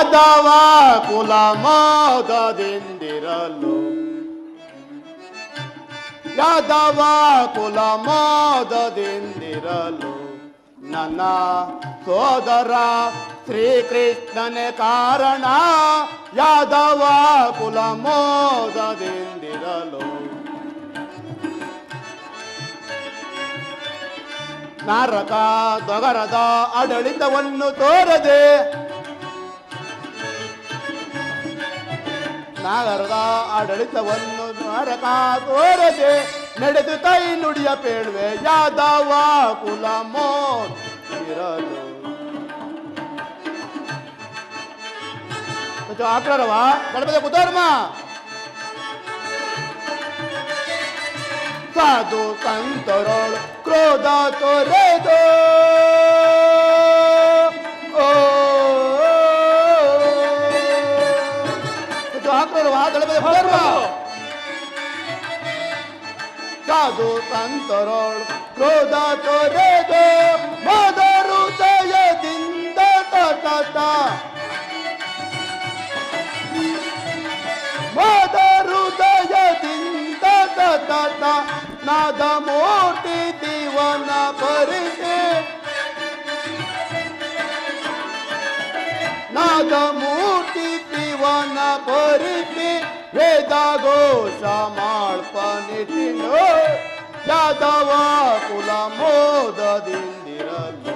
ಯಾದವ ಕುಲ ಮೋದದಿಂದಿರಲು, ಯಾದವ ಕುಲ ಮೋದದಿಂದಿರಲು ನನ್ನ ಸೋದರ ಶ್ರೀಕೃಷ್ಣನೇ ಕಾರಣ. ಯಾದವ ಕುಲ ಮೋದದಿಂದಿರಲು ನರಕ ದೊಗರದ ಆಡಳಿತವನ್ನು ತೋರದೆ, ನಗರದ ಆಡಳಿತವನ್ನು ನರಕ ತೋರದೆ ನಡೆದು ತೈ ನುಡಿಯ ಪೇಳುವೆ. ಯಾದವ ಕುಲ ಮೋದಿರಲು ಆಕ್ರರವ ಗಣಪತಿ ಕುಧರ್ಮ ಸಾಧು ಸಂತರೊಳು ಕ್ರೋಧ ತೊರೆದು ಆಕ್ರರವ ಗಣಪತಿ ಕುಧರ್ಮ ಸಾಧು ಸಂತರೊಳು ಕ್ರೋಧ ತೊರೆದು ಮದ ಹೃದಯದಿಂದ ತತ ಮದ ಹೃದಯದಿಂದ ತತ ನಾದ ಮೂರ್ತಿ ದಿವನ ಪರಿಸೆ, ನಾದ ಮೂರ್ತಿ ದಿವನ ಪರಿಸೆ ವೇದ ಘೋಷ ಮಾಡ್ಪನಿಟಿನೋ. ಯಾದವ ಕುಲ ಮೋದದಿಂದಿರಲು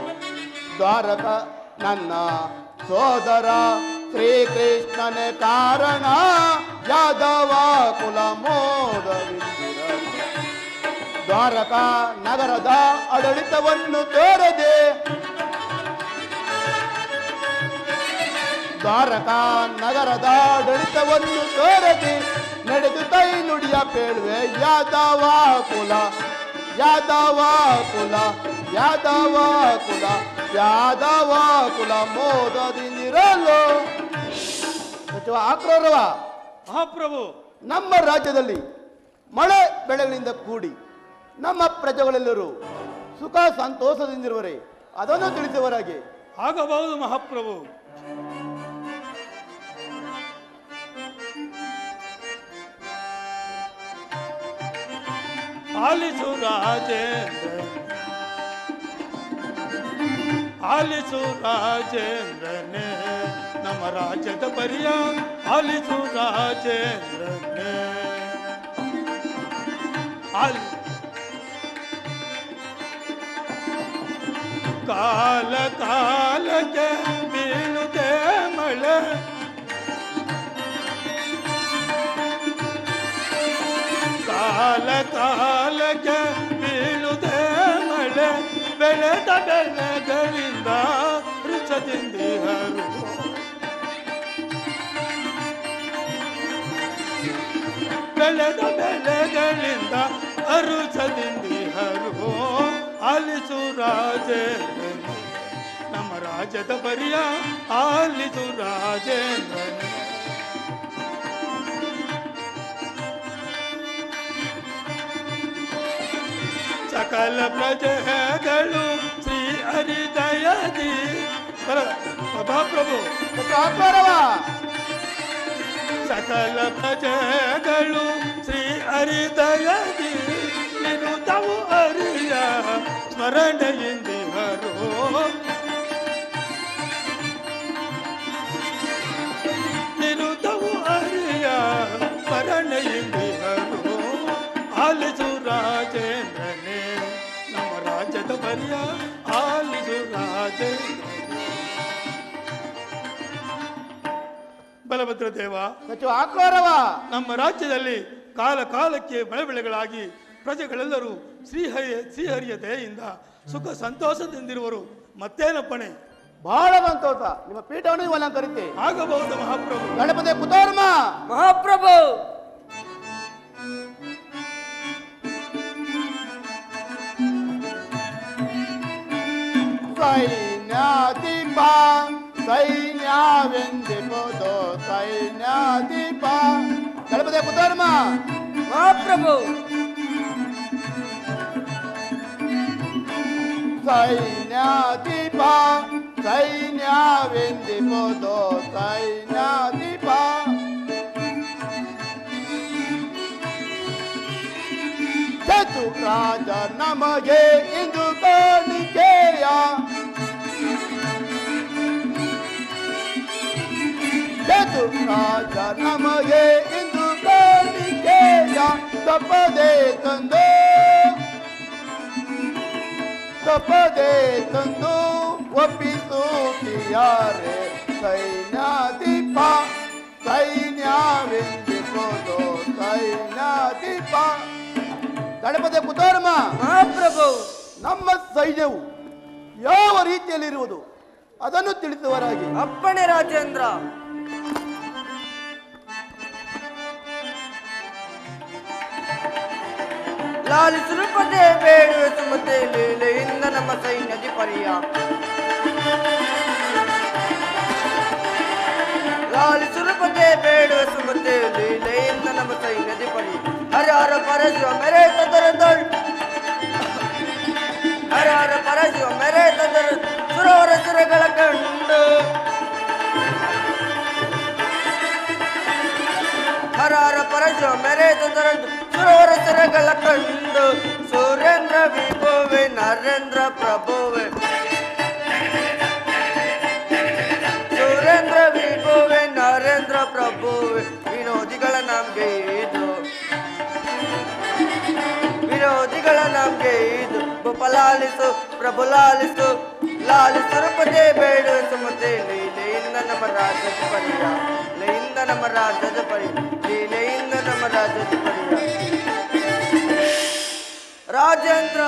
ದ್ವಾರಕ ನನ್ನ ಸೋದರ ಶ್ರೀಕೃಷ್ಣನೇ ಕಾರಣ. ಯಾದವ ಕುಲ ಮೋದದಿಂದಿರಲು ದ್ವಾರಕ ನಗರದ ಆಡಳಿತವನ್ನು ತೋರದೆ, ದ್ವಾರಕ ನಗರದ ಆಡಳಿತವನ್ನು ತೋರದೆ ನಡೆದು ತೈ ನುಡಿಯ ಪೇಳುವೆ. ಯಾದವ ಕುಲ, ಯಾದವ ಕುಲ, ಯಾದವ ಕುಲ, ಯಾದವ ಕುಲ ಮೋದದಿಂದಿರಲು. ಆಕ್ರೋರವ ಮಹಾಪ್ರಭು, ನಮ್ಮ ರಾಜ್ಯದಲ್ಲಿ ಮಳೆ ಬೆಳೆಗಳಿಂದ ಕೂಡಿ ನಮ್ಮ ಪ್ರಜೆಗಳೆಲ್ಲರೂ ಸುಖ ಸಂತೋಷದಿಂದಿರುವರೆ ಅದನ್ನು ತಿಳಿಸುವರಾಗೆ. ಆಗಬಹುದು ಮಹಾಪ್ರಭು. ಆಲಿಸು ರಾಜೇಂದ್ರ, ಆಲಿಸು ರಾಜೇಂದ್ರನೇ ನಮ್ಮ ರಾಜ್ಯದ ಪರಿಯ. ಆಲಿಸು ರಾಜೇಂದ್ರನೇ ಕಾಲ ಕಾಲಕ್ಕೆ ಬೀಳುತ್ತೆ ಮಳೆ, ಕಾಲ ಕಾಲಕ್ಕೆ ಬೀಳುತ್ತೆ ಮಳೆ. ಬೆಳೆದ ಬೆಳೆಗಳಿಂದ ಋಷದಿಂದಿಹರು, ಬೆಳೆದ ಬೆಳೆಗಳಿಂದ ಅರುಷದಿಂದಿಹರು. ಆಲಿಸು ರಾಜೇಂದ್ರ ನಮ್ಮ ರಾಜ್ಯದ ಪರಿಯ. ಆಲಿಸು ರಾಜೇಂದ್ರ ಸಕಲ ಪ್ರಜೆಗಳು ಶ್ರೀ ಹರಿದಯದಿ. ಮಹಾಪ್ರಭು, ಸಕಲ ಪ್ರಜೆಗಳು ಶ್ರೀ ಹರಿದಯದಿ ನಿರುತವು ಹರಿಯ ಸ್ಮರಣೆಯಿಂದಿಹರು. ನಿರುತವು ಹರಿಯ ಸ್ಮರಣೆಯಿಂದಿಹರು. ಆಲಿಸು ರಾಜೇಂದ್ರನೇ ನಮ್ಮ ರಾಜ್ಯದ ಪರಿಯ. ಆಲಿಸು ರಾಜೇಂದ್ರ. ಬಲಭದ್ರ ದೇವ, ಆಕ್ರೋರವ ನಮ್ಮ ರಾಜ್ಯದಲ್ಲಿ ಕಾಲ ಕಾಲಕ್ಕೆ ಮಳೆ ಬೆಳೆಗಳಾಗಿ ಪ್ರಜೆಗಳೆಲ್ಲರೂ ಶ್ರೀಹರಿಯ ದಯೆಯಿಂದ ಸುಖ ಸಂತೋಷದಿಂದಿರುವರು. ಮತ್ತೇನಪ್ಪಣೆ? ಬಹಳ ಸಂತೋಷ. ನಿಮ್ಮ ಪೀಠವನ್ನು ನೀವು ಅಲಂಕರಿಸಿ. ಆಗಬಹುದು ಮಹಾಪ್ರಭು. ಗಣಪತಿ ಕುಧರ್ಮ ಮಹಾಪ್ರಭು. ಸೈನ್ಯಾಧಿಪ ಸೈನ್ಯವೆಂದಿರುವುದು ಸೈನ್ಯಾಧಿಪ. ಗಣಪತಿ ಕುಧರ್ಮ ಮಹಾಪ್ರಭು. ಸೈನ್ಯಾಧಿಪ ಸೈನ್ಯವೆಂದಿರುವುದು ಸೈನ್ಯಾಧಿಪ ರಾಜ ನಮಗೆ ಇಂದು ಕಾಣಿಕೆಯ ರಾಜ ನಮಗೆ ಇಂದು ಕಾಣಿಕೆಯ ತಪ್ಪದೆ ತಂದು ಒಪ್ಪಿಸುತ್ತೀಯಾರೆ ಸೈನ್ಯಾಧಿಪ ಸೈನ್ಯವೆಂದಿಸೋದು ಸೈನ್ಯಾಧಿಪ ಗಣಪತಿ ಕುತರ್ಮ ಮಹಾಪ್ರಭು ನಮ್ಮ ಸೈನ್ಯವು ಯಾವ ರೀತಿಯಲ್ಲಿರುವುದು ಅದನ್ನು ತಿಳಿಸುವರಾಗಿ ಅಪ್ಪಣೆ ರಾಜೇಂದ್ರ. ಲಾಲಿಸಲು ಪದೇ ಬೇಡುವೆ ಸುಮತೆ ಲೀಲೆಯಿಂದ ನಮ್ಮ ಸೈನ್ಯದಿ ಪರಿಯ ಲಾಲಿಸಲು ಪದೇ ಬೇಡುವೆ ಸುಮತೆ ಲೀಲೆಯಿಂದ ನಮ್ಮ ಸೈನ್ಯದಿ ಪರಿಯ ಹರ ಪರಶಿವ ಮೇರೆ ತದರದಳ್ ಹರ ಪರಶಿವ ಮೇರೆ ತದರ ಸುರವರ ಸುರಗಳ ಕಂಡು ಹರ ಪರಶಿವ ಮೇರೆ ತದರ ಸುರವರ ಸುರಗಳ ಕಂಡು ಸುರೇಂದ್ರ ವಿಭುವೆ ನರೇಂದ್ರ ಪ್ರಭುವೆ ಸುರೇಂದ್ರ ವಿಭುವೆ ನರೇಂದ್ರ ಪ್ರಭುವೆ ವಿರೋಧಿಗಳ ನಮ್ಗೆ ಇದು ವಿರೋಧಿಗಳ ನಮ್ಗೆ ಇದು ಲಾಲಿಸು ಪ್ರಭು ಲಾಲಿಸು ಲಾಲಿಸರು ಪದೇ ಬೇಡು ಸುಮತೆ ಲೀಲೆಯಿಂದ ನಮ್ಮ ರಾಜ್ಯದ ಪರಿಯ ಲೀಲೆಯಿಂದ ನಮ್ಮ ರಾಜ್ಯದ ಪರಿ ಲೀಲೆಯಿಂದ ನಮ್ಮ ರಾಜ್ಯದ ಪರಿಯ ರಾಜೇಂದ್ರ.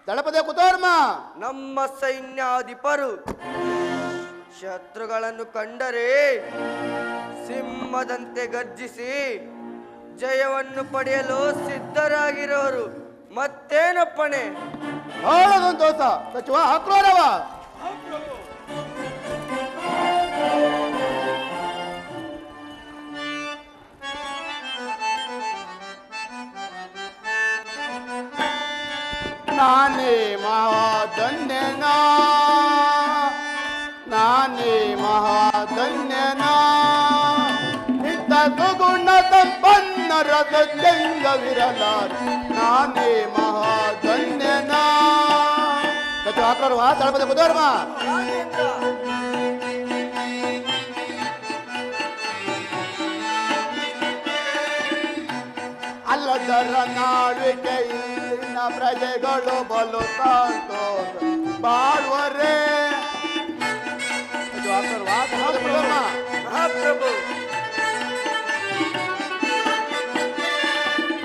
ದಳಪತಿ ಕುತರ್ಮ ನಮ್ಮ ಸೈನ್ಯಾಧಿಪರು ಶತ್ರುಗಳನ್ನು ಕಂಡರೆ ಸಿಂಹದಂತೆ ಗರ್ಜಿಸಿ ಜಯವನ್ನು ಪಡೆಯಲು ಸಿದ್ಧರಾಗಿರೋರು. ಮತ್ತೇನಪ್ಪಣೆ? ಬಹಳ ಸಂತೋಷ ಸಚಿವ ಆಕ್ರೋರವ ಮಹಾಪ್ರಭು ನಾನೇ ಮಹಾಧನ್ಯನಾ ನಾನೇ ಮಹಾಧನ್ಯನಾ ನಿತ್ತ ಸುಗುಣ ಸಂಪನ್ನ ರಸಂಗವಿರಲಾರ ನಾನೇ ಮಹಾಧನ್ಯನಾ ಸಚಿವ ಆಕ್ರೋರವ ದಳಪತಿ ಕುತರ್ಮ ಅಲ್ಲದರ ನಾಡಿಗೆ ಇಲ್ಲಿನ ಪ್ರಜೆಗಳು ಬಲು ಸಂತೋಷ ಬಾಳುವರೇ ಮಹಾಪ್ರಭು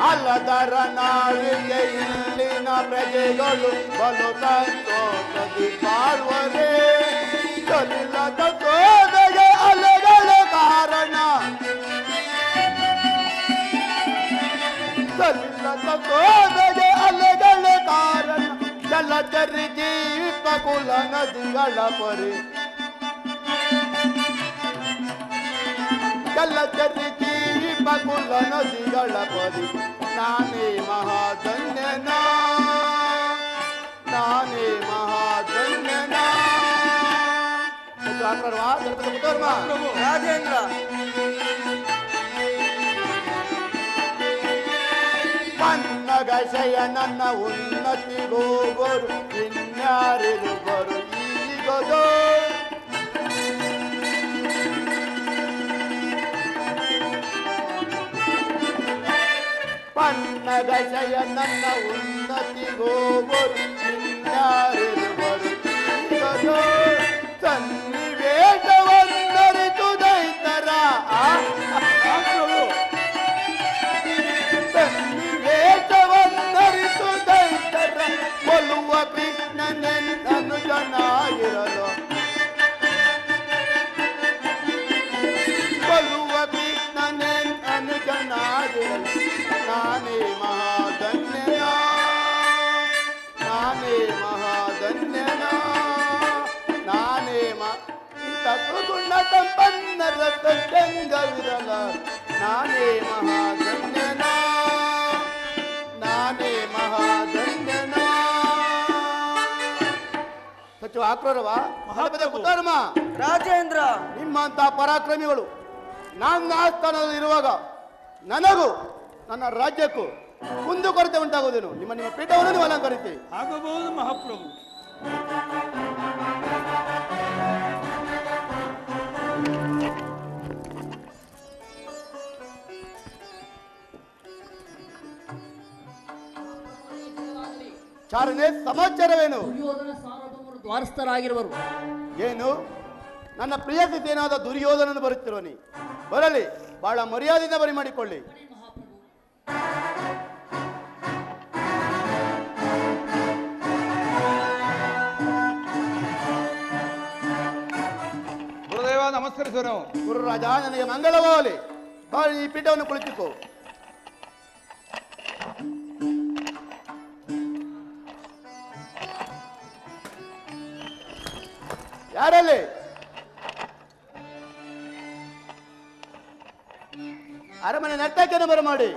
ಅಲ್ಲದರ ನಾಡಿಗೆ ಇಲ್ಲಿನ ಪ್ರಜೆಗಳು ಬಲು ಸಂತೋಷದಿ ಬಾಳುವರೇ ಚಲಿಲ್ಲದ ಸೋದಗೆ ಅಲೆಗಳ ಕಾರಣ ಚಲಿಲ್ಲದ ಸೋದಗೆ ಅಲೆಗಳ ಕಾರಣ ಜಲಚರಿ ಜೀವಿತ ಕುಲ ನದಿಗಳ ಪರಿ ಜಲಚರಿ ಜೀವಿತ ಕುಲ ನದಿಗಳ ಪರಿ ನಾನೇ ಮಹಾಧನ್ಯನಾ ನಾನೇ ಮಹಾಧನ್ಯನಾ ರಾಜೇಂದ್ರ. ಪನ್ನಗಶಯ ನನ್ನ ಉನ್ನತಿಗೋಗರು ಇನ್ಯಾರಿರುವರು ಈಗದು ಪನ್ನಗಶಯ ನನ್ನ ಉನ್ನತಿಗೋಗರು ಇನ್ಯಾರಿರುವರು ಈಗದು ಸನ್ನಿವೇಶವನ್ನರಿತು ದೈತರ ಸನ್ನಿವೇಶವನ್ನರಿತು ದೈತರ ಕೊಲ್ಲುವ ಕೃಷ್ಣನೆಂದನು ಜನಾಗಿರಲು ಕೊಲ್ಲುವ ಕೃಷ್ಣನೆಂದನು ಜನಾಗಿರಲು ನಾನೇ ಮಹಾಧನ್ಯನಾ ನಾನೇ ಮಹಾಧನ್ಯನಾ ನಾನೇ ಗುಣ ಸಂಪನ್ನರ ಸಜ್ಜಂಗವಿರಲ ನಾನೇ ಮಹಾಧನ್ಯನಾ ನಾನೇ ಮಹಾಧನ್ಯನಾ ಮೆಚ್ಚುವ ಆಕ್ರೋರವ ಮಹಾಪತಿ ಕುತರ್ಮ ರಾಜೇಂದ್ರ, ನಿಮ್ಮಂತ ಪರಾಕ್ರಮಿಗಳು ನನ್ನ ಆಸ್ಥಾನದಲ್ಲಿ ಇರುವಾಗ ನನಗೂ ನನ್ನ ರಾಜ್ಯಕ್ಕೂ ಕುಂದುಕೊರತೆ ಉಂಟಾಗುವುದೇನು? ನಿಮ್ಮ ನಿಮ್ಮ ಪೀಠವನ್ನು ನೀವು ಅಲಂಕರಿಸಿ. ಆಗಬಹುದು ಮಹಾಪ್ರಭು. ಚಾರನೆ ಸಮಾಚಾರವೇನು? ದುರ್ಯೋಧನ ಸಾರ್ವಭೌಮರು ದ್ವಾರಸ್ಥರಾಗಿರುವರು. ಏನು ನನ್ನ ಪ್ರಿಯ ಸ್ಥಿತಿಯೇನಾದ ದುರ್ಯೋಧನನು ಬರುತ್ತಿರುವ ನೀ ಬರಲಿ, ಬಹಳ ಮರ್ಯಾದೆಯಿಂದ ಬರಿ ಮಾಡಿಕೊಳ್ಳಿ. ಗುರುದೇವ ನಮಸ್ಕರಿಸುವನು. ಗುರುರಾಜ ನನಗೆ ಮಂಗಳವಾಗಲಿ. ಬಾರಿ ಈ ಪೀಠವನ್ನು ಕುಳಿತುಕೋ. ಯಾರಲ್ಲಿ ಅರಮನೆ ನರ್ತಕನ್ನು ಬರಮಾಡಿ.